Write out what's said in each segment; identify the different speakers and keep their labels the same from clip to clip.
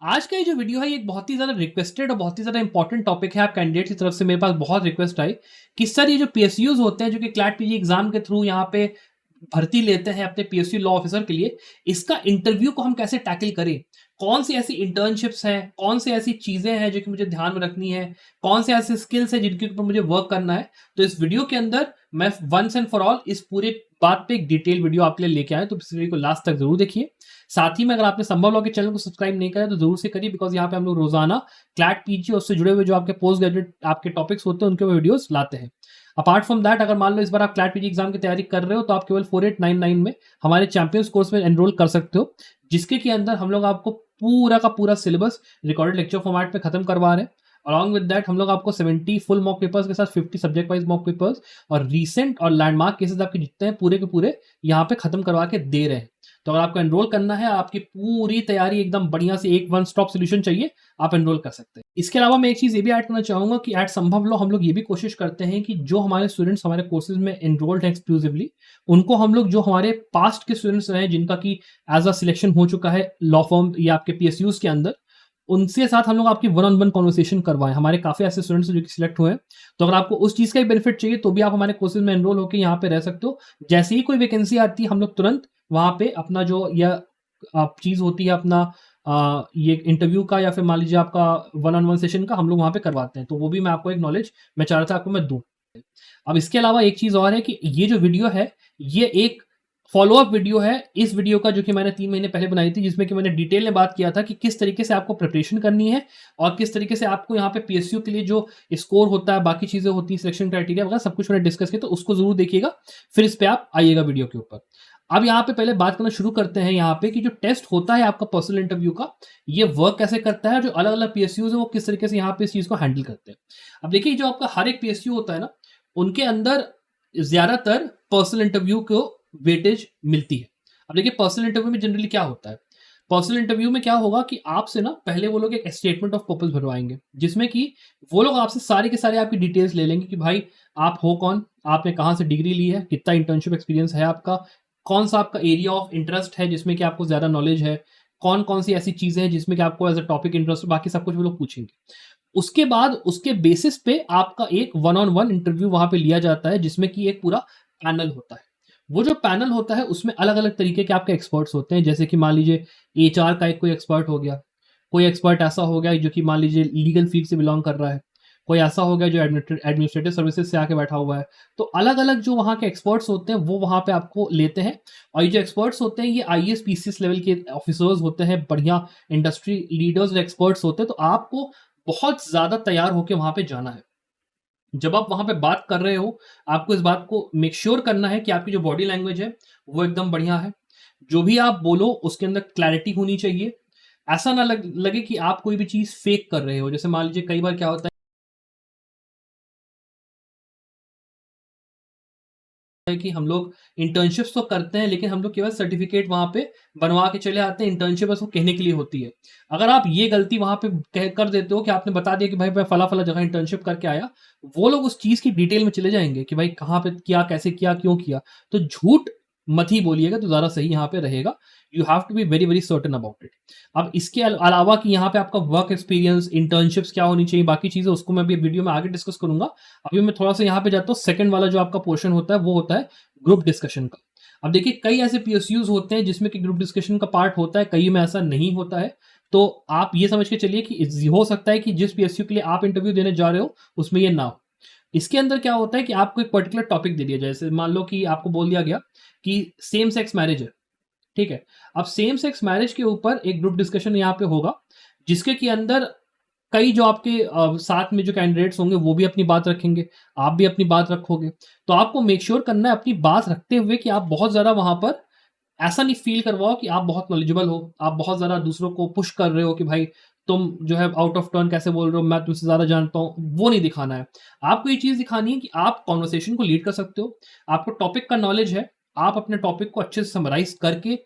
Speaker 1: आज का ये जो वीडियो है ये एक बहुत ही ज़्यादा रिक्वेस्टेड और बहुत ही ज़्यादा इंपॉर्टेंट टॉपिक है। आप कैंडिडेट की तरफ से मेरे पास बहुत रिक्वेस्ट आई कि सर ये जो पीएसयूज़ होते हैं जो कि क्लैट पीजी एग्जाम के थ्रू यहाँ पे भर्ती लेते हैं अपने पीएसयू लॉ ऑफिसर के लिए, इसका इंटरव्यू को हम कैसे टैकल करें? कौन सी ऐसी इंटर्नशिप्स हैं, कौन सी ऐसी चीज़ें हैं जो कि मुझे ध्यान में रखनी है, कौन से ऐसे स्किल्स हैं जिनके ऊपर मुझे वर्क करना है? तो इस वीडियो के अंदर मैं वंस एंड फॉर ऑल इस पूरे बात पे एक डिटेल वीडियो आपके लिए लेके आया हूं, तो इस वीडियो को लास्ट तक जरूर देखिए। साथ ही में अगर आपने संभव लॉ के चैनल को सब्सक्राइब नहीं करा तो जरूर से करिए, बिकॉज यहाँ पे हम लोग रोजाना क्लैट पीजी और उससे जुड़े हुए जो आपके पोस्ट ग्रेजुएट आपके टॉपिक्स होते हैं उनके वीडियोस लाते हैं। अपार्ट फ्रॉम दैट, अगर मान लो इस बार आप क्लैट पीजी एग्जाम की तैयारी कर रहे हो तो आप केवल 4899 में हमारे चैंपियंस कोर्स में एनरोल कर सकते हो, जिसके के अंदर हम लोग आपको पूरा का पूरा सिलेबस रिकॉर्डेड लेक्चर फॉर्मेट में खत्म करवा रहे हैं। अलॉन्ग विद दैट हम लोग आपको 70 फुल मॉक पेपर्स के साथ 50 सब्जेक्ट वाइज मॉक पेपर्स और रीसेंट और लैंडमार्क केसेस आपके जितने हैं पूरे के पूरे यहाँ पे खत्म करवा के दे रहे हैं। तो अगर आपको एनरोल करना है, आपकी पूरी तैयारी एकदम बढ़िया से एक वन स्टॉप सोल्यूशन चाहिए, आप एनरोल कर सकते हैं। इसके अलावा मैं एक चीज़ ये भी ऐड करना चाहूँगा कि एट संभव लॉ हम लोग ये भी कोशिश करते हैं कि जो हमारे स्टूडेंट्स हमारे कोर्सेज में एनरोल्ड हैं एक्सक्लूसिवली, उनको हम लोग जो हमारे पास्ट के स्टूडेंट्स रहे जिनका कि एज अ सिलेक्शन हो चुका है लॉ फॉर्म या आपके पीएसयूज के अंदर, उनसे साथ हम लोग आपकी वन ऑन वन कॉन्वर्सेशन करवाएं। हमारे काफ़ी ऐसे स्टूडेंट्स जो कि सिलेक्ट हुए हैं, तो अगर आपको उस चीज़ का भी बेनिफिट चाहिए तो भी आप हमारे कोर्सेज में एनरोल होकर यहाँ पे रह सकते हो। जैसे ही कोई वैकेंसी आती है हम लोग तुरंत वहाँ पे अपना जो यह चीज़ होती है अपना ये इंटरव्यू का या फिर मान लीजिए आपका वन ऑन वन सेशन का हम लोग वहाँ पे करवाते हैं। तो वो भी मैं आपको एक नॉलेज मैं चाह रहा था आपको मैं दूँ। अब इसके अलावा एक चीज़ और है कि ये जो वीडियो है ये एक फ़ॉलो-अप वीडियो है इस वीडियो का जो कि मैंने 3 महीने पहले बनाई थी, जिसमें कि मैंने डिटेल में बात किया था कि किस तरीके से आपको प्रिपरेशन करनी है और किस तरीके से आपको यहाँ पे पीएसयू के लिए जो स्कोर होता है, बाकी चीज़ें होती हैं, सिलेक्शन क्राइटेरिया वगैरह सब कुछ मैंने डिस्कस किया, तो उसको ज़रूर देखिएगा। फिर इस पे आप आइएगा वीडियो के ऊपर। अब यहाँ पे पहले बात करना शुरू करते हैं यहाँ पे कि जो टेस्ट होता है आपका पर्सनल इंटरव्यू का, ये वर्क कैसे करता है, जो अलग-अलग पीएसयूज़ हैं वो किस तरीके से यहाँ पे इस चीज़ को हैंडल करते हैं। अब देखिए जो आपका हर एक पीएसयू होता है ना, उनके अंदर ज़्यादातर पर्सनल इंटरव्यू को वेटेज मिलती है। अब देखिए पर्सनल इंटरव्यू में जनरली क्या होता है, पर्सनल इंटरव्यू में क्या होगा कि आपसे ना पहले वो लोग एक स्टेटमेंट ऑफ पर्पस भरवाएँगे, जिसमें कि वो लोग आपसे सारे के सारे आपकी डिटेल्स ले लेंगे कि भाई आप हो कौन? आपने कहाँ से डिग्री ली है? कितना इंटर्नशिप एक्सपीरियंस है आपका? कौन-सा आपका एरिया ऑफ इंटरेस्ट है जिसमें कि आपको ज़्यादा नॉलेज है? कौन-कौन सी ऐसी चीज़ें हैं जिसमें कि आपको एज़ अ टॉपिक इंटरेस्ट है? बाकी सब कुछ वो लोग पूछेंगे। उसके बाद उसके बेसिस पे आपका एक वन ऑन वन इंटरव्यू वहाँ पे लिया जाता है, जिसमें कि एक पूरा पैनल होता है। वो जो पैनल होता है उसमें अलग-अलग तरीके के आपके एक्सपर्ट्स होते हैं, जैसे कि मान लीजिए एचआर का एक कोई एक्सपर्ट हो गया, कोई एक्सपर्ट ऐसा हो गया जो कि मान लीजिए लीगल फील्ड से बिलॉन्ग कर रहा है, कोई ऐसा हो गया जो एडमिनिस्ट्रेटिव सर्विसेज से आके बैठा हुआ है। तो अलग-अलग जो वहाँ के एक्सपर्ट्स होते हैं वो वहाँ पे आपको लेते हैं, और ये जो एक्सपर्ट्स होते हैं ये आईएएस, पीसीएस लेवल के ऑफिसर्स होते हैं, बढ़िया इंडस्ट्री लीडर्स और एक्सपर्ट्स होते हैं। तो आपको बहुत ज़्यादा तैयार होके वहाँ पे जाना है। जब आप वहाँ पे बात कर रहे हो, आपको इस बात को मेक श्योर करना है कि आपकी जो बॉडी लैंग्वेज है, वो एकदम बढ़िया है। जो भी आप बोलो उसके अंदर क्लैरिटी होनी चाहिए। ऐसा ना लगे कि आप कोई भी चीज़ फेक कर रहे हो। जैसे मान लीजिए कई बार क्या होता है कि हम लोग इंटर्नशिप्स तो करते हैं, लेकिन हम लोग केवल सर्टिफिकेट वहाँ पे बनवा के चले आते हैं, इंटर्नशिप बस वो कहने के लिए होती है। अगर आप ये गलती वहाँ पे कह कर देते हो कि आपने बता दिया कि भाई मैं फला-फला जगह इंटर्नशिप करके आया, वो लोग उस चीज़ की डिटेल में चले जाएँगे कि भाई कहाँ पे किया, कैसे किया, क्यों किया? तो झूठ मत ही बोलिएगा तो ज़्यादा सही यहाँ पे रहेगा। You have to be very, very certain about it. अब इसके अलावा कि यहाँ पे आपका वर्क एक्सपीरियंस, इंटर्नशिप्स क्या होनी चाहिए, बाकी चीज़ें उसको मैं अभी वीडियो में आगे डिस्कस करूँगा। अभी मैं थोड़ा-सा यहाँ पे जाता हूँ, सेकंड वाला जो आपका पोर्शन होता है, वो होता है ग्रुप डिस्कशन का। अब देखिए कई ऐसे पीएसयूज़ होते हैं जिसमें कि ग्रुप डिस्कशन का पार्ट होता है, कई में ऐसा नहीं होता है। तो आप ये समझ के चलिए कि हो सकता है कि जिस पीएसयू के लिए आप इंटरव्यू देने जा रहे हो, उसमें ये ना हो। इसके अंदर क्या होता है कि आपको एक पर्टिकुलर टॉपिक दे दिया जाए, जैसे मान लो कि आपको बोल दिया गया कि सेम सेक्स मैरिज है, ठीक है? अब सेम सेक्स मैरिज के ऊपर एक ग्रुप डिस्कशन यहाँ पे होगा, जिसके के अंदर कई जो आपके साथ में जो कैंडिडेट्स होंगे वो भी अपनी बात रखेंगे, आप भी अपनी बात रखोगे। तो आपको मेक श्योर करना है अपनी बात रखते हुए कि आप बहुत ज़्यादा वहाँ पर ऐसा नहीं फ़ील करवाओ कि आप बहुत नॉलेजेबल हो, आप बहुत ज़्यादा दूसरों को पुश कर रहे हो कि भाई तुम जो है आउट ऑफ टर्न कैसे बोल रहे हो, मैं तुमसे ज़्यादा जानता हूँ, वो नहीं दिखाना है। आपको ये चीज़ दिखानी है कि आप कन्वर्सेशन को लीड कर सकते हो, आपको टॉपिक का नॉलेज है, आप अपने टॉपिक को अच्छे से समराइज़ करके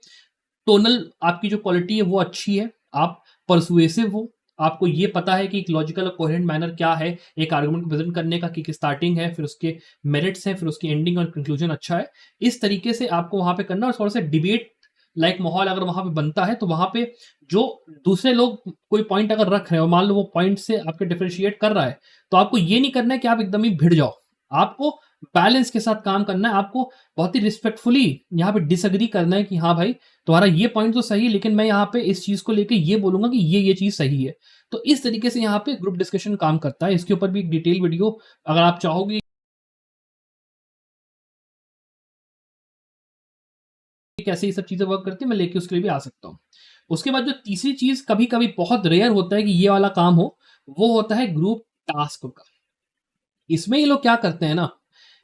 Speaker 1: टोनल आपकी जो क्वालिटी है वो अच्छी है, आप पर्सुएसिव हो, आपको ये पता है कि एक लॉजिकल और कोहेरेंट मैनर क्या है, एक आर्गुमेंट को प्रेज़ेंट करने का कि स्टार्टिंग है, फिर उसके मेरिट्स हैं, फिर उसकी एंडिंग और कंक्लूजन अच्छा है। इस तरीके से आपको वहाँ पे करना और थोड़ा-सा डिबेट लाइक माहौल अगर वहाँ पे बनता है, तो वहाँ पे जो दूसरे लोग कोई पॉइंट अगर रख रहे हैं और मान लो वो पॉइंट से आपके डिफरेंशिएट कर रहा है, तो आपको ये नहीं करना है कि आप एकदम ही भिड़ जाओ। आपको बैलेंस के साथ काम करना है, आपको बहुत ही रिस्पेक्टफुली यहाँ पे डिसएग्री करना है कि हाँ भाई, तुम्हारा ये पॉइंट तो सही है, लेकिन मैं यहाँ पे इस चीज़ को लेके ये बोलूँगा कि ये चीज़ सही है। तो इस तरीके से यहाँ पे ग्रुप डिस्कशन काम करता है। इसके ऊपर भी एक डिटेल वीडियो अगर आप चाहोगे कैसे ये सब चीज़ें वर्क करती है, मैं लेके उसके लिए भी आ सकता हूँ। उसके बाद जो तीसरी चीज़ कभी-कभी बहुत रेयर होता है कि ये वाला काम हो, वो होता है ग्रुप टास्क का। इसमें ये लोग क्या करते हैं ना,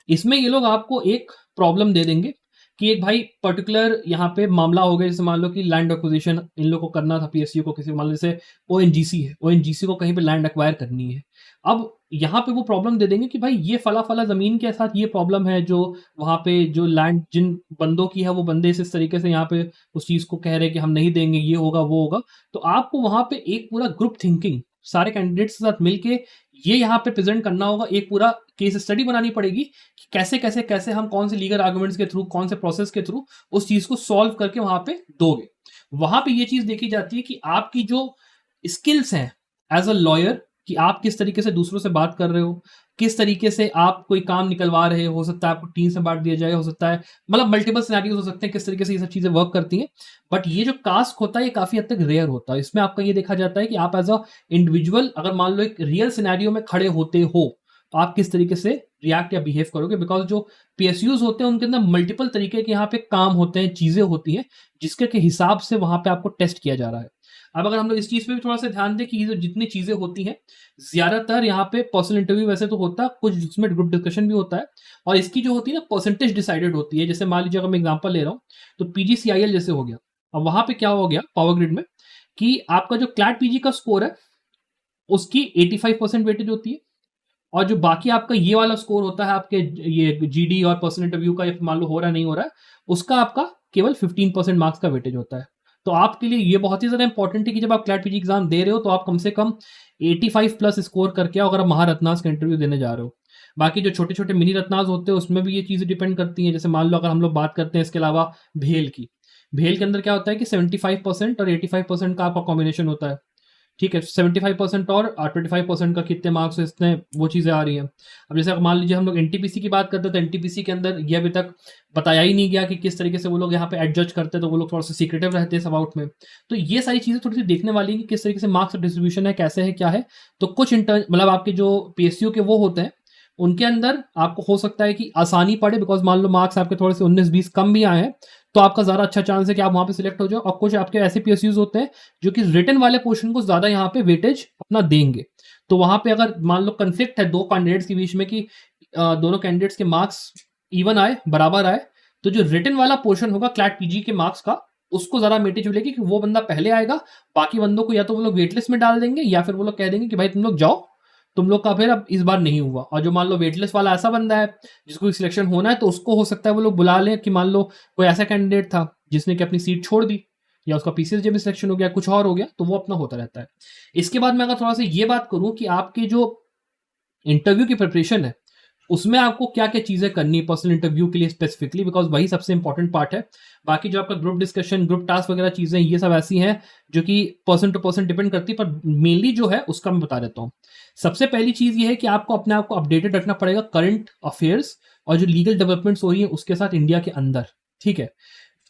Speaker 1: इसमें ये लोग आपको एक प्रॉब्लम दे देंगे कि एक भाई पर्टिकुलर यहाँ पे मामला हो गया, जैसे मान लो कि लैंड एक्विजिशन इन लोगों को करना था, पीएसयू को किसी मान लो जैसे ओएनजीसी है, ओएनजीसी को कहीं पे लैंड एक्वायर करनी है। अब यहाँ पे वो प्रॉब्लम दे देंगे कि भाई ये फला-फला ज़मीन के साथ ये प्रॉब्लम है, जो वहाँ पे जो लैंड जिन बंदों की है, वो बंदे इस तरीके से यहाँ पे उस चीज़ को कह रहे हैं कि हम नहीं देंगे, ये होगा, वो होगा। तो आपको वहाँ पे एक पूरा ग्रुप थिंकिंग सारे कैंडिडेट्स के साथ मिलके ये यहाँ पे प्रेज़ेंट करना होगा, एक पूरा केस स्टडी बनानी पड़ेगी कि कैसे हम कौन से लीगल आर्गुमेंट्स के थ्रू, कौन से प्रोसेस के थ्रू उस चीज़ को सॉल्व करके वहाँ पे दोगे। वहाँ पे ये चीज़ देखी जाती है कि आपकी जो स्किल्स हैं एज़ अ लॉयर, कि आप किस तरीके से दूसरों से बात कर रहे हो, किस तरीके से आप कोई काम निकलवा रहे हो सकता है आपको टीम से बाँट दिया जाए, हो सकता है मतलब मल्टीपल सिनेरियोज़ हो सकते हैं, किस तरीके से ये सब चीज़ें वर्क करती हैं। बट ये जो टास्क होता है, ये काफ़ी हद तक रेयर होता है। इसमें आपका ये देखा जाता है कि आप एज़ अ इंडिविजुअल अगर मान लो एक रियल सिनेरियो में खड़े होते हो, तो आप किस तरीके से रिएक्ट या बिहेव करोगे, बिकॉज़ जो पीएसयूज़ होते हैं, उनके अंदर मल्टीपल तरीके के यहाँ पे काम होते हैं, चीज़ें होती हैं, जिसके के हिसाब से वहाँ पे आपको टेस्ट किया जा रहा है। अब अगर हम लोग इस चीज़ पे भी थोड़ा-सा ध्यान दें कि ये जो जितनी चीज़ें होती हैं, ज़्यादातर यहाँ पे पर्सनल इंटरव्यू वैसे तो होता है, कुछ जिसमें ग्रुप डिस्कशन भी होता है, और इसकी जो होती है ना परसेंटेज डिसाइडेड होती है। जैसे मान लीजिए अगर मैं एग्ज़ाम्पल ले रहा हूँ, तो पीजीसीआईएल जैसे हो गया। अब वहाँ पे क्या हो गया पावर ग्रिड में कि आपका जो क्लैट पीजी का स्कोर है, उसकी 85% वेटेज होती है, और जो बाकी आपका ये वाला स्कोर होता है आपके ये जीडी और पर्सनल इंटरव्यू का, या मान लो हो रहा है नहीं हो रहा है, उसका आपका केवल 15% मार्क्स का वेटेज होता है। तो आपके लिए ये बहुत ही ज़्यादा इंपॉर्टेंट है कि जब आप क्लैट पीजी एग्जाम दे रहे हो, तो आप कम से कम 85 प्लस स्कोर करके आओ, अगर आप महारत्नास का इंटरव्यू देने जा रहे हो। बाकी जो छोटे-छोटे मिनी रत्नास होते हैं, उसमें भी ये चीज़ें डिपेंड करती हैं। जैसे मान लो अगर हम लोग बात करते हैं इसके अलावा भेल की, भेल के अंदर क्या होता है कि 75% और 85% का आपका कॉम्बिनेशन होता है। ठीक है, 75% और 25% का कितने मार्क्स इतने वो चीज़ें आ रही हैं। अब जैसे मान लीजिए हम लोग एनटीपीसी की बात करते हैं, तो एनटीपीसी के अंदर ये अभी तक बताया ही नहीं गया कि किस तरीके से वो लोग यहाँ पे एडजस्ट करते हैं, तो वो लोग थोड़ा-सा सीक्रेटिव रहते हैं इस अबाउट में। तो ये सारी चीज़ें थोड़ी-सी देखने वाली हैं कि किस तरीके से मार्क्स डिस्ट्रीब्यूशन है, कैसे है, क्या है। तो कुछ मतलब आपके जो पीएसयू के वो होते हैं, उनके अंदर आपको हो सकता है कि आसानी पड़े, बिकॉज़ मान लो मार्क्स आपके थोड़े से 19-20 कम भी आए हैं, तो आपका ज़्यादा अच्छा चांस है कि आप वहाँ पे सिलेक्ट हो जाओ। और कुछ आपके ऐसे पीएसयूज़ होते हैं जो कि रिटन वाले पोर्शन को ज़्यादा यहाँ पे वेटेज अपना देंगे। तो वहाँ पे अगर मान लो कॉन्फ्लिक्ट है 2 कैंडिडेट्स के बीच में कि दोनों कैंडिडेट्स के मार्क्स इवन आए, बराबर आए, तो जो रिटन वाला पोर्शन होगा क्लैट पीजी के मार्क्स का, उसको ज़्यादा वेटेज मिलेगी कि वो बंदा पहले आएगा। बाकी बंदों को या तो वो लोग वेट लिस्ट में डाल देंगे, या फिर वो लोग कह देंगे कि भाई तुम लोग जाओ, तुम लोग का फिर अब इस बार नहीं हुआ। और जो मान लो वेटलेस वाला ऐसा बंदा है जिसको सिलेक्शन होना है, तो उसको हो सकता है वो लोग बुला लें कि मान लो कोई ऐसा कैंडिडेट था जिसने कि अपनी सीट छोड़ दी, या उसका पीसीएसजे में सिलेक्शन हो गया, कुछ और हो गया, तो वो अपना होता रहता है। इसके बाद मैं अगर थोड़ा सा ये बात करूं कि आपके जो इंटरव्यू की प्रिपरेशन है, उसमें आपको क्या-क्या चीज़ें करनी है पर्सनल इंटरव्यू के लिए स्पेसिफिकली, बिकॉज़ वही सबसे इंपॉर्टेंट पार्ट है। बाकी जो आपका ग्रुप डिस्कशन, ग्रुप टास्क वगैरह चीज़ें, ये सब ऐसी हैं जो कि पर्सन टू पर्सन डिपेंड करती है, पर मेनली जो है उसका मैं बता देता हूँ। सबसे पहली चीज़ ये है कि आपको अपने आप को अपडेटेड रखना पड़ेगा करंट अफेयर्स और जो लीगल डेवलपमेंट्स हो रही हैं उसके साथ इंडिया के अंदर, ठीक है?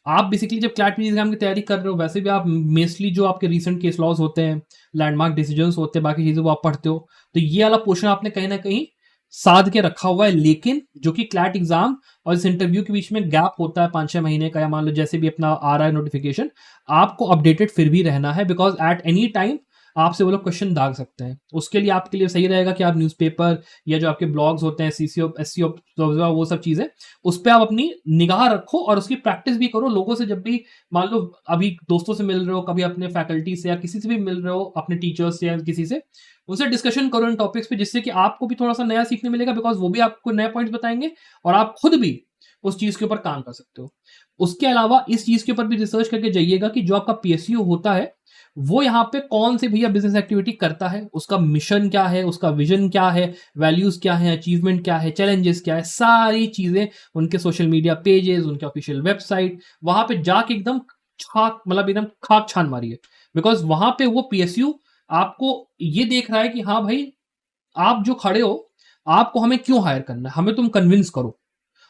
Speaker 1: आप बेसिकली जब क्लैट पीजी एग्जाम की तैयारी कर रहे हो, वैसे भी आप मोस्टली जो आपके रीसेंट केस लॉज होते हैं, लैंडमार्क डिसीजंस होते हैं, बाकी चीज़ें वो आप पढ़ते हो, तो ये वाला पोर्शन आपने कहीं न कहीं साध के रखा हुआ है। लेकिन जो कि क्लैट एग्जाम और इस इंटरव्यू के बीच में गैप होता है 5-6 महीने का, या मान लो जैसे भी अपना आ रहा है नोटिफिकेशन, आपको अपडेटेड फिर भी रहना है, बिकॉज़ एट एनी टाइम आपसे वो लोग क्वेश्चन दाग सकते हैं। उसके लिए आपके लिए सही रहेगा कि आप न्यूज़पेपर या जो आपके ब्लॉग्स होते हैं, सीसीओ, एससीओ, वो सब चीज़ें, उस पे आप अपनी निगाह रखो और उसकी प्रैक्टिस भी करो। लोगों से जब भी मान लो अभी दोस्तों से मिल रहे हो, कभी अपने फैकल्टी से या किसी से भी मिल रहे हो, अपने टीचर्स से या किसी से, उनसे डिस्कशन करो इन टॉपिक्स पे, जिससे कि आपको भी थोड़ा-सा नया सीखने मिलेगा, बिकॉज़ वो भी आपको नए पॉइंट्स बताएँगे और आप खुद भी उस चीज़ के ऊपर काम कर सकते हो। उसके अलावा इस चीज़ के ऊपर भी रिसर्च करके जाइएगा कि जो आपका पीएसयू होता है, वो यहाँ पे कौन से भैया बिज़नेस एक्टिविटी करता है, उसका मिशन क्या है, उसका विज़न क्या है, वैल्यूज़ क्या हैं, अचीवमेंट क्या है, चैलेंजेस क्या है, सारी चीज़ें उनके सोशल मीडिया पेजेज़, उनके ऑफिशियल वेबसाइट, वहाँ पे जाके एकदम छाक मतलब एकदम खाक छान मारी है। बिकॉज़ वहाँ पे वो पीएसयू आपको ये देख रहा है कि हाँ भाई, आप जो खड़े हो, आपको हमें क्यों हायर करना है? हमें तुम कन्विंस करो।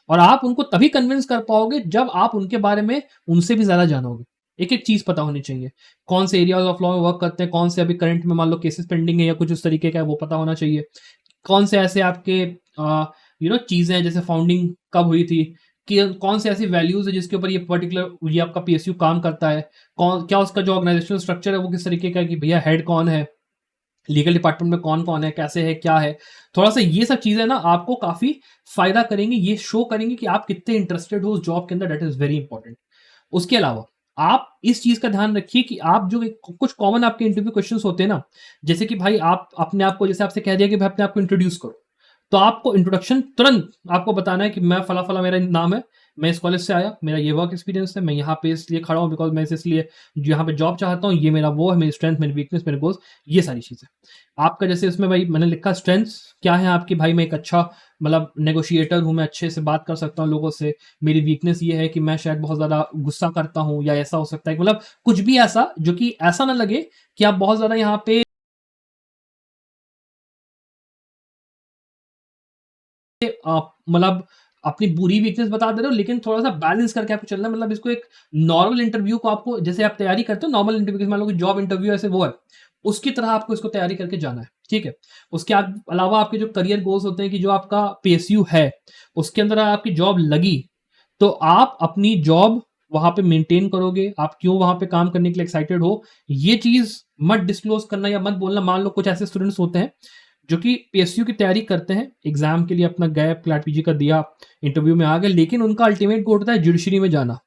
Speaker 1: और आप उनको तभी कन्विंस कर पाओगे जब आप उनके बारे में उनसे भी ज़्यादा जानोगे। एक-एक चीज़ पता होनी चाहिए। कौन से एरियाज़ ऑफ लॉ में वर्क करते हैं, कौन से अभी करंट में मान लो केसेस पेंडिंग है या कुछ उस तरीके का है, वो पता होना चाहिए। कौन से ऐसे आपके चीज़ें हैं जैसे फाउंडिंग कब हुई थी, कि कौन से ऐसी वैल्यूज़ है जिसके ऊपर ये पर्टिकुलर ये आपका पीएसयू काम करता है। कौन क्या उसका जो ऑर्गेनाइजेशनल स्ट्रक्चर है वो किस तरीके का है कि भैया हेड कौन है, लीगल डिपार्टमेंट में कौन-कौन है, कैसे है, क्या है? थोड़ा-सा ये सब चीज़ें ना आपको काफ़ी फ़ायदा करेंगी, ये शो करेंगी कि आप कितने इंटरेस्टेड हो उस जॉब के अंदर, दैट इज़ वेरी इंपॉर्टेंट। उसके अलावा आप इस चीज़ का ध्यान रखिए कि आप जो एक कुछ कॉमन आपके इंटरव्यू क्वेश्चन्स होते हैं ना, जैसे कि भाई आप अपने आप को जैसे आपसे कह दिया कि भाई अपने आप को इंट्रोड्यूस करो। तो आपको इंट्रोडक्शन तुरंत आपको बताना है कि मैं फला-फला मेरा नाम है, मैं इस कॉलेज से आया, मेरा ये वर्क एक्सपीरियंस है, मैं यहाँ पे इसलिए खड़ा हूँ बिकॉज़ मैं इसलिए यहाँ पे जॉब चाहता हूँ, ये मेरा वो है, मेरी स्ट्रेंथ, मेरी वीकनेस, मेरे गोल्स, ये सारी चीज़ें। आपका जैसे इसमें भाई मैंने लिखा स्ट्रेंथ्स क्या है आपकी, भाई मैं एक अच्छा मतलब नेगोशिएटर हूँ, मैं अच्छे से बात कर सकता हूँ लोगों से। मेरी वीकनेस ये है कि मैं शायद बहुत ज़्यादा गुस्सा करता हूँ या ऐसा हो सकता है कि मतलब कुछ भी ऐसा जो कि ऐसा ना लगे कि आप बहुत ज़्यादा यहाँ पे मतलब अपनी बुरी वीकनेस बता दे रहे हो लेकिन थोड़ा-सा बैलेंस करके आपको चलना है, मतलब इसको एक नॉर्मल इंटरव्यू को आपको जैसे आप तैयारी करते हो नॉर्मल इंटरव्यू की, मान लो कि जॉब इंटरव्यू ऐसे वो है, उसकी तरह आपको इसको तैयारी करके जाना है, ठीक है? उसके अलावा आपके जो करियर गोल्स होते हैं कि जो आपका पीएसयू है, उसके अंदर आपकी जॉब लगी, तो आप अपनी जॉब वहाँ पे मेंटेन करोगे, आप क्यों वहाँ पे काम करने के लिए एक्साइटेड हो, ये चीज़ मत डिस्क्लोज़ करना या मत बोलना। मान लो कुछ ऐसे स्टूडेंट्स होते हैं जो कि पीएसयू की तैयारी करते हैं, एग्ज़ाम के लिए अपना गए, क्लैट पीजी का दिया, इंटरव्यू में आ गए, लेकिन उनका अल्टीमेट गोल होता है जुडिशरी में जाना।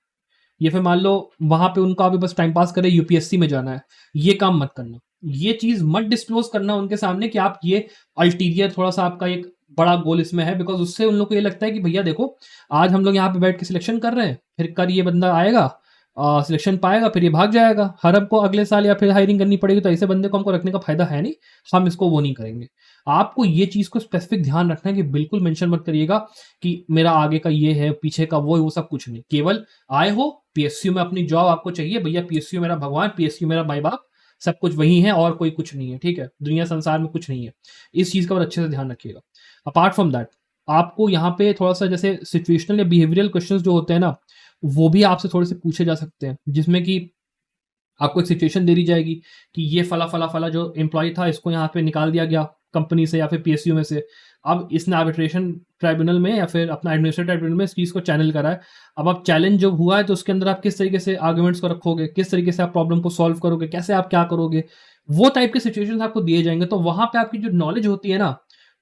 Speaker 1: या फिर मान लो वहाँ पे उनका अभी बस टाइम पास करे यूपीएससी में जाना है, ये काम मत करना। ये चीज़ मत डिस्क्लोज़ करना उनके सामने कि आप ये अल्टीरियर थोड़ा-सा आपका एक बड़ा गोल इसमें है, बिकॉज़ उससे उन लोग को ये लगता है कि भैया देखो, आज हम लोग यहाँ पे बैठ के सिलेक्शन कर रहे हैं, फिर कल ये बंदा आएगा सिलेक्शन पाएगा, फिर ये भाग जाएगा। हर हमको अगले साल या फिर हायरिंग करनी पड़ेगी, तो ऐसे बंदे को हमको रखने का फ़ायदा है नहीं, हम इसको वो नहीं करेंगे। आपको ये चीज़ को स्पेसिफ़िक ध्यान रखना है कि बिल्कुल मेंशन मत करिएगा कि मेरा आगे का ये है, पीछे का वो है, वो सब कुछ नहीं। केवल आए हो, पीएसयू में अपनी जॉब आपको चाहिए, भैया पीएसयू मेरा भगवान, पीएसयू मेरा माई-बाप, सब कुछ वही है और कोई कुछ नहीं है, ठीक है? दुनिया संसार में कुछ नहीं है। इस चीज़ का बहुत अच्छे से ध्यान रखिएगा। अपार्ट फ्रॉम दैट, आपको यहाँ पे थोड़ा-सा जैसे सिचुएशनल या बिहेवियरल क्वेश्चन्स जो होते हैं ना, वो भी आपसे थोड़े-से पूछे जा सकते हैं, जिसमें कि आपको एक सिचुएशन दे दी जाएगी कि ये फला-फला-फला जो एम्प्लॉयी था, इसको यहाँ पे निकाल दिया गया कंपनी से या फिर पीएसयू में से। अब इसने आर्बिट्रेशन ट्राइब्यूनल में या फिर अपना एडमिनिस्ट्रेटिव ट्राइब्यूनल में इस चीज़ को चैनल करा है। अब आप चैलेंज जब हुआ है तो उसके अंदर आप किस तरीके से आर्गुमेंट्स को रखोगे, किस तरीके से आप प्रॉब्लम को सॉल्व करोगे, कैसे आप क्या करोगे, वो टाइप के सिचुएशंस आपको दिए जाएँगे। तो वहाँ पे आपकी जो नॉलेज होती है ना,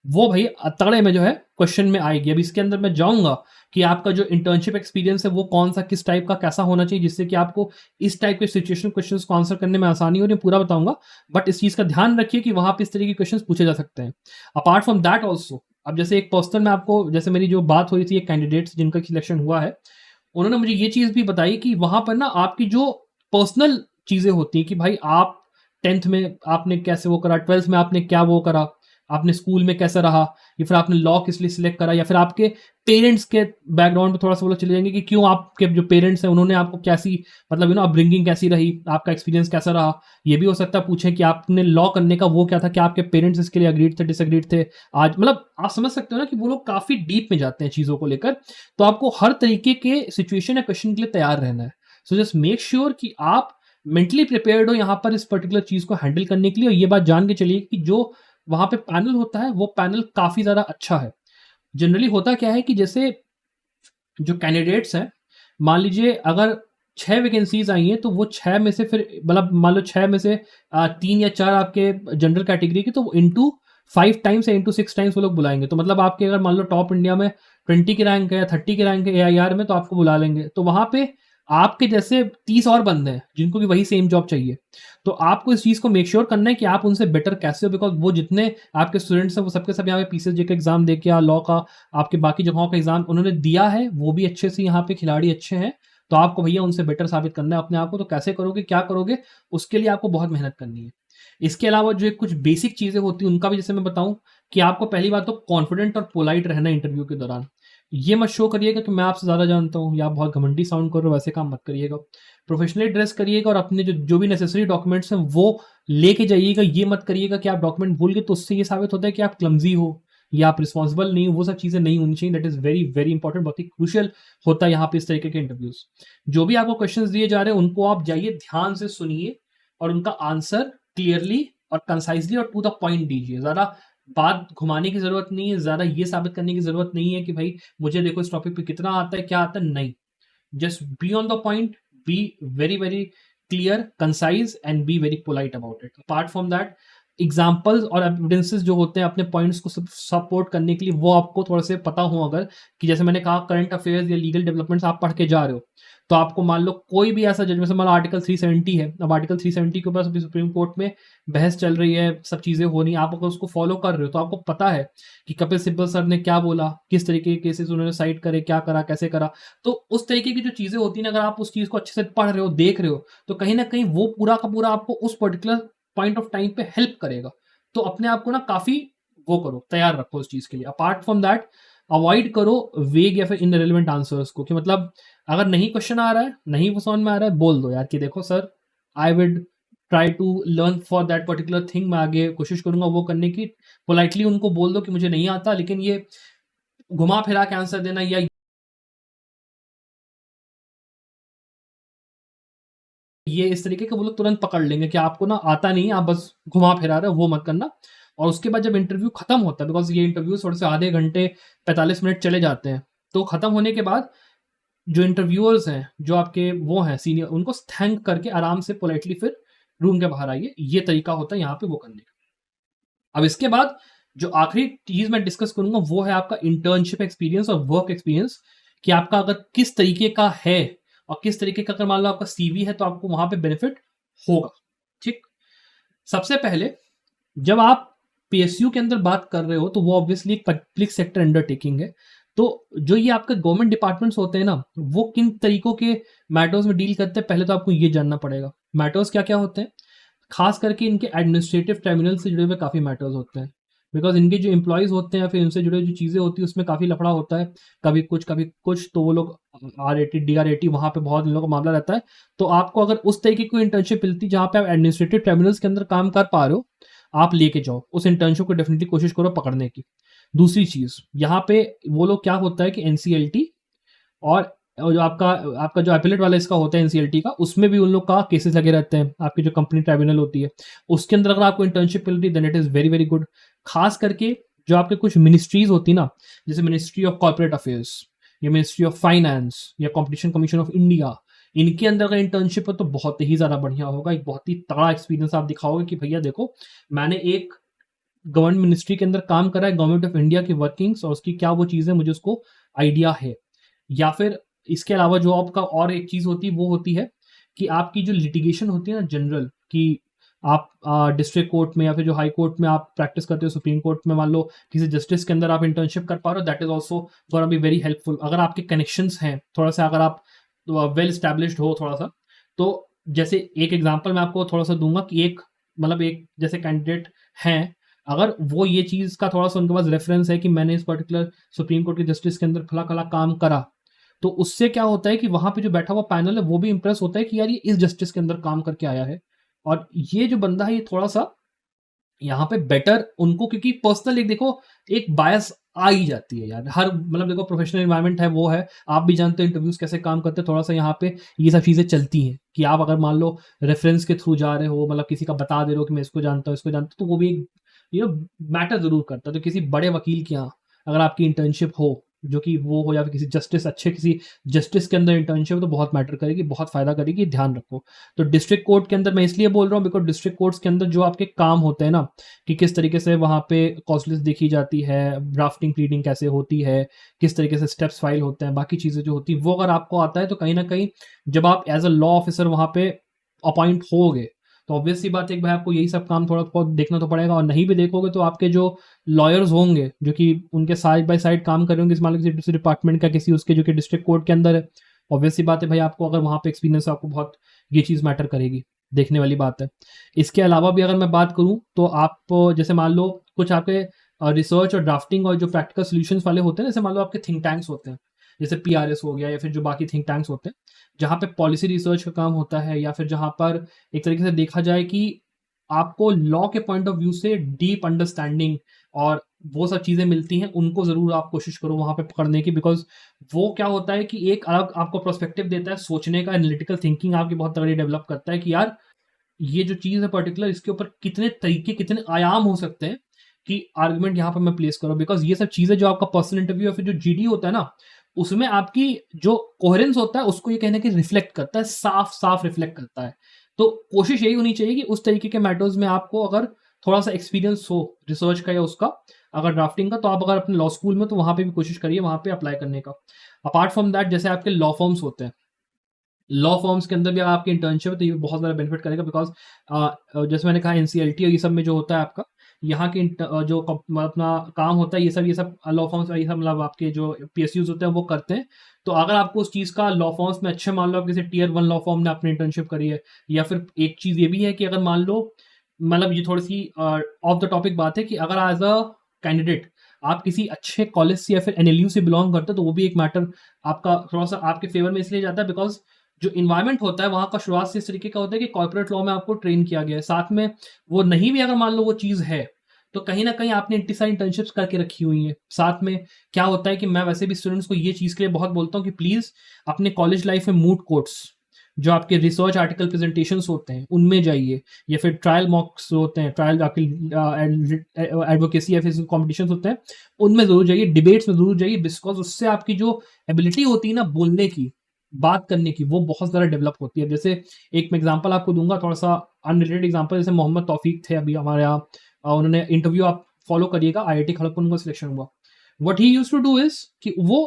Speaker 1: वो भई तगड़े में जो है क्वेश्चन में आएगी। अब इसके अंदर मैं जाऊँगा कि आपका जो इंटर्नशिप एक्सपीरियंस है वो कौन-सा, किस टाइप का, कैसा होना चाहिए जिससे कि आपको इस टाइप के सिचुएशन क्वेश्चंस को आंसर करने में आसानी हो रही है, पूरा बताऊँगा। बट इस चीज़ का ध्यान रखिए कि वहाँ पे इस तरह के क्वेश्चंस पूछे जा सकते हैं। अपार्ट फ्रॉम दैट ऑल्सो, अब जैसे एक पर्सन मैं आपको जैसे मेरी जो बात हो रही थी एक कैंडिडेट से जिनका सिलेक्शन हुआ है, उन्होंने मुझे ये चीज़ भी बताई कि वहाँ पर ना आपकी जो पर्सनल चीज़ें होती हैं कि भाई आप 10th में आपने कैसे वो करा, 12th में आपने क्या वो करा, आपने स्कूल में कैसा रहा, या फिर आपने लॉ किस लिए सिलेक्ट करा, या फिर आपके पेरेंट्स के बैकग्राउंड पे थोड़ा-सा वो लोग चले जाएँगे कि क्यों आपके जो पेरेंट्स हैं उन्होंने आपको कैसी मतलब अपब्रिंगिंग कैसी रही, आपका एक्सपीरियंस कैसा रहा? ये भी हो सकता है पूछें कि आपने लॉ करने का वो क्या था, क्या आपके पेरेंट्स इसके लिए एग्रीड थे, डिसएग्रीड थे? आज मतलब आप समझ सकते हो ना कि वो लोग काफ़ी डीप में जाते हैं चीज़ों को लेकर, तो आपको हर तरीके के सिचुएशन या क्वेश्चन के लिए तैयार रहना है। सो जस्ट मेक श्योर कि आप मेंटली प्रिपेयर्ड हो यहाँ पर इस पर्टिकुलर चीज़ को हैंडल करने के लिए, और ये बात जान के चलिए कि जो वहाँ पे पैनल होता है, वो पैनल काफ़ी ज़्यादा अच्छा है। जनरली होता क्या है कि जैसे जो कैंडिडेट्स हैं, मान लीजिए अगर 6 वैकेंसीज़ आई हैं, तो वो 6 में से फिर मतलब मान लो 6 में से 3 या 4 आपके जनरल कैटेगरी के, तो इंटू 5 टाइम्स या इंटू 6 टाइम्स वो लोग बुलाएँगे। तो मतलब आपके अगर मान लो टॉप इंडिया में 20 के रैंक है या 30 के रैंक है एआईआर में, तो आपको बुला लेंगे। तो वहाँ पे आपके जैसे 30 और बंदे हैं, जिनको भी वही सेम जॉब चाहिए। तो आपको इस चीज़ को मेक श्योर करना है कि आप उनसे बेटर कैसे हो, बिकॉज़ वो जितने आपके स्टूडेंट्स हैं, वो सबके सब यहाँ पे पीसीएस जेईई का एग्ज़ाम दे के या लॉ का आपके बाकी जगहों का एग्ज़ाम उन्होंने दिया है, वो भी अच्छे से यहाँ पे खिलाड़ी अच्छे हैं, तो आपको भैया उनसे बेटर साबित करना है अपने आप को, तो कैसे करोगे, क्या करोगे, उसके लिए आपको बहुत मेहनत करनी है। इसके अलावा जो एक कुछ बेसिक चीज़ें होती हैं, उनका भी जैसे मैं बताऊँ कि आपको पहली बात तो कॉन्फिडेंट और पोलाइट रहना है इंटरव्यू के दौरान। ये मत शो करिएगा कि मैं आपसे ज़्यादा जानता हूँ या आप बहुत घमंडी साउंड कर रहे हो, वैसे काम मत करिएगा। प्रोफेशनली ड्रेस करिएगा और अपने जो भी नेसेसरी डॉक्यूमेंट्स हैं वो लेके जाइएगा। ये मत करिएगा कि आप डॉक्यूमेंट भूल गए, तो उससे ये साबित होता है कि आप क्लमज़ी हो या आप रिस्पॉन्सिबल नहीं हो। वो सब चीज़ें नहीं होनी चाहिए। That is very, very important, बहुत ही क्रूशियल होता है यहाँ पे इस तरीके के इंटरव्यूज़। जो भी आपको क्वेश्चंस दिए जा रहे हैं उनको आप जाइए, ध्यान से सुनिए और उनका आंसर क्लियरली और कंसाइज़ली और टू द पॉइंट दीजिए। ज़्यादा बात घुमाने की ज़रूरत नहीं है, ज़्यादा ये साबित करने की ज़रूरत नहीं है कि भाई मुझे देखो इस टॉपिक पे कितना आता है, क्या आता है, नहीं। Just be on the point, be very, very clear, concise and be very polite about it. Apart from that, examples और एविडेंसेस जो होते हैं अपने पॉइंट्स को सपोर्ट करने के लिए, वो आपको थोड़ा से पता हो। अगर कि जैसे मैंने कहा करंट अफेयर्स या लीगल डेवलपमेंट्स आप पढ़ के जा रहे हो, तो आपको मान लो कोई भी ऐसा जज, मान लो आर्टिकल 370 है, अब आर्टिकल 370 के ऊपर अभी सुप्रीम कोर्ट में बहस चल रही है, सब चीज़ें हो रही हैं, आप अगर उसको फॉलो कर रहे हो तो आपको पता है कि कपिल सिब्बल सर ने क्या बोला, किस तरीके के केसेस उन्होंने साइड करे, क्या करा, कैसे करा। तो उस तरीके की जो चीज़ें होती हैं, अगर आप उस चीज़ को अच्छे से पढ़ रहे हो, देख रहे हो, तो कहीं ना कहीं वो पूरा का पूरा आपको उस पर्टिकुलर पॉइंट ऑफ टाइम पे हेल्प करेगा। तो अपने आप को ना काफ़ी वो करो, तैयार रखो उस चीज़ के लिए। अपार्ट फ्रॉम दैट, अवॉइड करो वेग या फिर इनरिलेवेंट आंसर्स को, कि मतलब अगर नहीं क्वेश्चन आ रहा है, नहीं वो समझ में आ रहा है, बोल दो यार कि देखो sir, I would try to learn for that particular thing, मैं आगे कोशिश करूंगा वो करने की। पोलाइटली उनको बोल दो कि मुझे नहीं आता, लेकिन ये घुमा फिरा के आंसर देना या ये इस तरीके के, वो लोग तुरंत पकड़ लेंगे कि आपको ना आता नहीं है, आप बस घुमा फिरा रहे हो, वो मत करना। और उसके बाद जब इंटरव्यू खत्म होता है, बिकॉज ये इंटरव्यू थोड़े से आधे घंटे 45 मिनट चले जाते हैं, तो खत्म होने के बाद जो इंटरव्यूअर्स हैं, जो आपके वो हैं सीनियर, उनको थैंक करके आराम से पोलाइटली फिर रूम के बाहर आइए। ये तरीका होता है यहाँ पे वो करने का। अब इसके बाद जो आखिरी चीज मैं डिस्कस करूंगा वो है आपका इंटर्नशिप एक्सपीरियंस और वर्क एक्सपीरियंस, कि आपका अगर किस तरीके का है और किस तरीके का, अगर मान लो आपका सीवी है, तो आपको वहां पे बेनिफिट होगा। ठीक, सबसे पहले जब आप पीएसयू के अंदर बात कर रहे हो, तो वो ऑब्वियसली एक पब्लिक सेक्टर अंडरटेकिंग है। तो जो ये आपके गवर्नमेंट डिपार्टमेंट्स होते हैं ना, वो किन तरीकों के मैटर्स में डील करते हैं, पहले तो आपको ये जानना पड़ेगा। मैटर्स क्या क्या होते हैं, खास करके इनके एडमिनिस्ट्रेटिव ट्राइब्यूनल से जुड़े हुए काफ़ी मैटर्स होते हैं। बिकॉज इनके जो एम्प्लॉयज़ होते हैं या फिर इनसे जुड़े जो चीज़ें होती है, उसमें काफ़ी लफड़ा होता है, कभी कुछ कभी कुछ, तो वो लोग R80 DR80 वहाँ पे बहुत इन लोगों का मामला रहता है। तो आपको अगर उस तरीके की इंटर्नशिप मिलती जहाँ पे आप एडमिनिस्ट्रेटिव ट्राइब्यूनल्स के अंदर काम कर पा रहे हो, आप लेके जाओ उस इंटर्नशिप को, डेफिनेटली कोशिश करो पकड़ने की। दूसरी चीज़ यहाँ पे वो लोग क्या होता है कि एनसीएलटी और जो आपका आपका जो एपिलेट वाला इसका होता है एनसीएलटी का, उसमें भी उन लोग का केसेस लगे रहते हैं। आपकी जो कंपनी ट्राइब्यूनल होती है, उसके अंदर अगर आपको इंटर्नशिप मिल रही है, then it is very very good. खास करके जो आपके कुछ मिनिस्ट्रीज होती ना, जैसे मिनिस्ट्री ऑफ कॉर्पोरेट अफेयर्स या मिनिस्ट्री ऑफ फाइनेंस या कॉम्पिटिशन कमीशन ऑफ इंडिया, इनके अंदर अगर इंटर्नशिप है तो बहुत ही ज़्यादा बढ़िया होगा। एक बहुत ही तगड़ा एक्सपीरियंस आप दिखाओगे कि भैया देखो, मैंने एक गवर्नमेंट मिनिस्ट्री के अंदर काम करा है, गवर्नमेंट ऑफ इंडिया की वर्किंग्स और उसकी क्या वो चीज़ें मुझे उसको आइडिया है। या फिर इसके अलावा जो आपका और एक चीज़ होती है, वो होती है कि आपकी जो लिटिगेशन होती है ना जनरल, कि आप डिस्ट्रिक्ट कोर्ट में या फिर जो हाई कोर्ट में आप प्रैक्टिस करते हो, सुप्रीम कोर्ट में मान लो किसी जस्टिस के अंदर आप इंटर्नशिप कर पा रहे हो, that is also gonna be very helpful. अगर आपके कनेक्शंस हैं थोड़ा सा, अगर आप वेल स्टैब्लिश्ड हो थोड़ा सा, तो जैसे एक एग्जांपल मैं आपको थोड़ा सा दूंगा कि एक मतलब एक जैसे कैंडिडेट हैं, अगर वो ये चीज़ का थोड़ा सा उनके पास रेफरेंस है कि मैंने इस पर्टिकुलर सुप्रीम कोर्ट के जस्टिस के अंदर फला फला काम करा, तो उससे क्या होता है कि वहां पे जो बैठा हुआ पैनल है वो भी इंप्रेस होता है कि यार ये इस जस्टिस के अंदर काम करके आया है, और ये जो बंदा है ये थोड़ा सा यहाँ पे बेटर उनको, क्योंकि पर्सनल एक देखो एक बायस आ ही जाती है यार, हर मतलब देखो प्रोफेशनल एनवायरनमेंट है वो है, आप भी जानते हो इंटरव्यूज कैसे काम करते हैं, थोड़ा सा यहाँ पे ये सब चीज़ें चलती हैं कि आप अगर मान लो रेफरेंस के थ्रू जा रहे हो, मतलब किसी का बता दे रहे हो कि मैं इसको जानता हूँ इसको जानता हूँ, तो वो भी एक मैटर जरूर करता है। तो किसी बड़े वकील के यहाँ अगर आपकी इंटर्नशिप हो, जो कि वो हो, या फिर किसी जस्टिस अच्छे किसी जस्टिस के अंदर इंटर्नशिप, तो बहुत मैटर करेगी, बहुत फायदा करेगी, ध्यान रखो। तो डिस्ट्रिक्ट कोर्ट के अंदर मैं इसलिए बोल रहा हूँ बिकॉज डिस्ट्रिक्ट कोर्ट्स के अंदर जो आपके काम होते हैं ना, कि किस तरीके से वहाँ पे कॉस्ट देखी जाती है, ड्राफ्टिंग प्लीडिंग कैसे होती है, किस तरीके से स्टेप्स फाइल होते हैं, बाकी चीज़ें जो होती है, वो अगर आपको आता है तो कहीं ना कहीं जब आप एज अ लॉ ऑफिसर वहाँ पे अपॉइंट होगे, तो ऑब्वियस सी बात है कि भाई आपको यही सब काम थोड़ा बहुत देखना तो पड़ेगा। और नहीं भी देखोगे तो आपके जो लॉयर्स होंगे जो कि उनके साइड बाय साइड काम कर रहे होंगे, मान लो किसी डिपार्टमेंट का किसी उसके जो कि डिस्ट्रिक्ट कोर्ट के अंदर है, ऑब्वियस सी बात है भाई आपको अगर वहाँ पे एक्सपीरियंस, आपको बहुत ये चीज़ मैटर करेगी, देखने वाली बात है। इसके अलावा भी अगर मैं बात करूँ तो आप जैसे मान लो कुछ आपके रिसर्च और ड्राफ्टिंग और जो प्रैक्टिकल सॉल्यूशंस वाले होते हैं, जैसे मान लो आपके थिंक टैंक्स होते हैं, जैसे पीआरएस हो गया या फिर जो बाकी थिंक टैंक्स होते हैं, जहाँ पे पॉलिसी रिसर्च का काम होता है, या फिर जहाँ पर एक तरीके से देखा जाए कि आपको लॉ के पॉइंट ऑफ व्यू से डीप अंडरस्टैंडिंग और वो सब चीज़ें मिलती हैं, उनको ज़रूर आप कोशिश करो वहाँ पे पकड़ने की, बिकॉज़ वो क्या होता है कि एक अलग आपको पर्सपेक्टिव देता है, सोचने का, एनालिटिकल थिंकिंग आपकी बहुत तगड़ी डेवलप करता है कि यार ये जो चीज़ है पर्टिकुलर, इसके ऊपर कितने तरीके, कितने आयाम हो सकते हैं कि आर्गुमेंट यहाँ पे मैं प्लेस करूँ। बिकॉज़ ये सब चीज़ें जो आपका पर्सनल इंटरव्यू या फिर जो जीडी होता है ना, उसमें आपकी जो कोहेरेंस होता है, उसको ये कहीं न कहीं रिफ्लेक्ट करता है, साफ-साफ रिफ्लेक्ट करता है। तो कोशिश यही होनी चाहिए कि उस तरीके के मैटर्स में आपको अगर थोड़ा-सा एक्सपीरियंस हो रिसर्च का या उसका, अगर ड्राफ्टिंग का, तो आप अगर अपने लॉ स्कूल में, तो वहाँ पे भी कोशिश करिए वहाँ पे अप्लाई करने का। अपार्ट फ्रॉम दैट, जैसे आपके लॉ फर्म्स होते हैं, लॉ फर्म्स के अंदर भी अगर आपकी इंटर्नशिप है, तो ये बहुत ज़्यादा बेनिफिट करेगा, बिकॉज़ जैसे मैंने कहा एनसीएलटी और ये सब में जो होता है आपका, यहाँ के जो अपना काम होता है, ये सब लॉ फर्म्स, ये सब मतलब आपके जो पीएसयूज़ होते हैं वो करते हैं। तो अगर आपको उस चीज़ का लॉ फर्म्स में अच्छे, मान लो आप किसी टियर 1 लॉ फर्म में आपने इंटर्नशिप करी है, या फिर एक चीज़ ये भी है कि अगर मान लो, मतलब ये थोड़ी-सी ऑफ द टॉपिक बात है कि अगर एज़ अ कैंडिडेट आप किसी अच्छे कॉलेज से या फिर एनएलयू से बिलॉन्ग करते हो, तो वो भी एक मैटर आपका थोड़ा-सा आपके फ़ेवर में इसलिए जाता है, बिकॉज़ जो एनवायरनमेंट होता है वहाँ का शुरुआत से इस तरीके का होता है कि कॉर्पोरेट लॉ में आपको ट्रेन किया गया है। साथ में वो नहीं भी अगर मान लो वो चीज़ है, तो कहीं न कहीं आपने इतनी सारी इंटर्नशिप्स करके रखी हुई हैं। साथ में क्या होता है कि मैं वैसे भी स्टूडेंट्स को ये चीज़ के लिए बहुत बोलता हूँ कि प्लीज़ अपने कॉलेज लाइफ़ में मूट कोर्ट्स, जो आपके रिसर्च आर्टिकल प्रेज़ेंटेशंस होते हैं, उनमें जाइए, या फिर ट्रायल मॉक्स होते हैं, ट्रायल आपके एडवोकेसी या फिर कॉम्पिटिशन्स होते हैं, उनमें ज़रूर जाइए, डिबेट्स में ज़रूर जाइए, बिकॉज़ उससे आपकी जो एबिलिटी होती है ना बोलने की, बात करने की, वो बहुत ज़्यादा डेवलप होती है। जैसे एक मैं एग्ज़ाम्पल आपको दूँगा, थोड़ा-सा अनरिलेटेड एग्ज़ाम्पल, जैसे मोहम्मद तौफीक थे अभी हमारे यहाँ, उन्होंने इंटरव्यू, आप फ़ॉलो करिएगा, आईआईटी खड़गपुर उनका सिलेक्शन हुआ। What he used to do is कि वो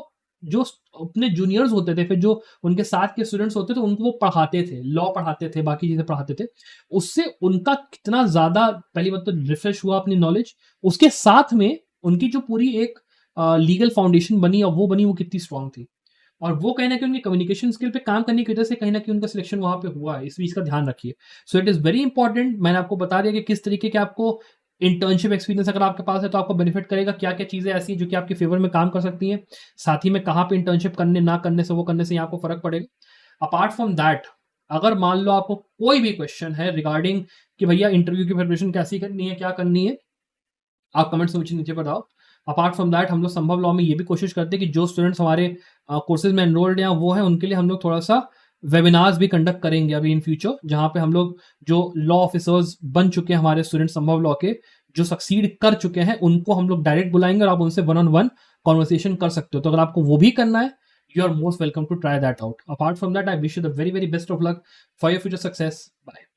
Speaker 1: जो अपने जूनियर्स होते थे, फिर जो उनके साथ के स्टूडेंट्स होते थे, उनको वो पढ़ाते थे, लॉ पढ़ाते थे, बाकी चीज़ें पढ़ाते थे। उससे उनका कितना ज़्यादा, पहली बात तो रिफ्रेश हुआ अपनी नॉलेज, उसके साथ में उनकी जो पूरी एक लीगल फाउंडेशन बनी, और वो बनी, वो कितनी स्ट्रॉन्ग थी। और वो कहीं न कहीं उनकी कम्युनिकेशन स्किल पे काम करने की वजह से कहीं न कहीं उनका सिलेक्शन वहाँ पे हुआ है। इस चीज़ का ध्यान रखिए। So it is very important, मैंने आपको बता दिया कि किस तरीके के आपको इंटर्नशिप एक्सपीरियंस अगर आपके पास है, तो आपको बेनिफिट करेगा, क्या-क्या चीज़ें ऐसी हैं जो कि आपके फ़ेवर में काम कर सकती हैं। साथ ही में कहाँ पे इंटर्नशिप करने, ना करने से, वो करने से यहाँ आपको फ़र्क पड़ेगा। अपार्ट फ्रॉम दैट, अगर मान लो आपको कोई भी क्वेश्चन है रिगार्डिंग कि भैया इंटरव्यू की प्रिपरेशन कैसी करनी है, क्या करनी है, आप कमेंट्स में मुझे नीचे बताओ। अपार्ट फ्रॉम दैट, हम लोग संभव लॉ में ये भी कोशिश करते हैं कि जो स्टूडेंट्स हमारे कोर्सेज़ में एनरोल्ड हैं, वो हैं, उनके लिए हम लोग थोड़ा-सा वेबिनार्स भी कंडक्ट करेंगे अभी इन फ्यूचर, जहाँ पे हम लोग जो लॉ ऑफिसर्स बन चुके हैं हमारे स्टूडेंट संभव लॉ के, जो सक्सीड कर चुके हैं, उनको हम लोग डायरेक्ट बुलाएँगे और आप उनसे वन ऑन वन कन्वर्सेशन कर सकते हो। तो अगर आपको वो भी करना है, you are most welcome to try that out. Apart from that, I wish you the very, very best of luck for your future success. Bye.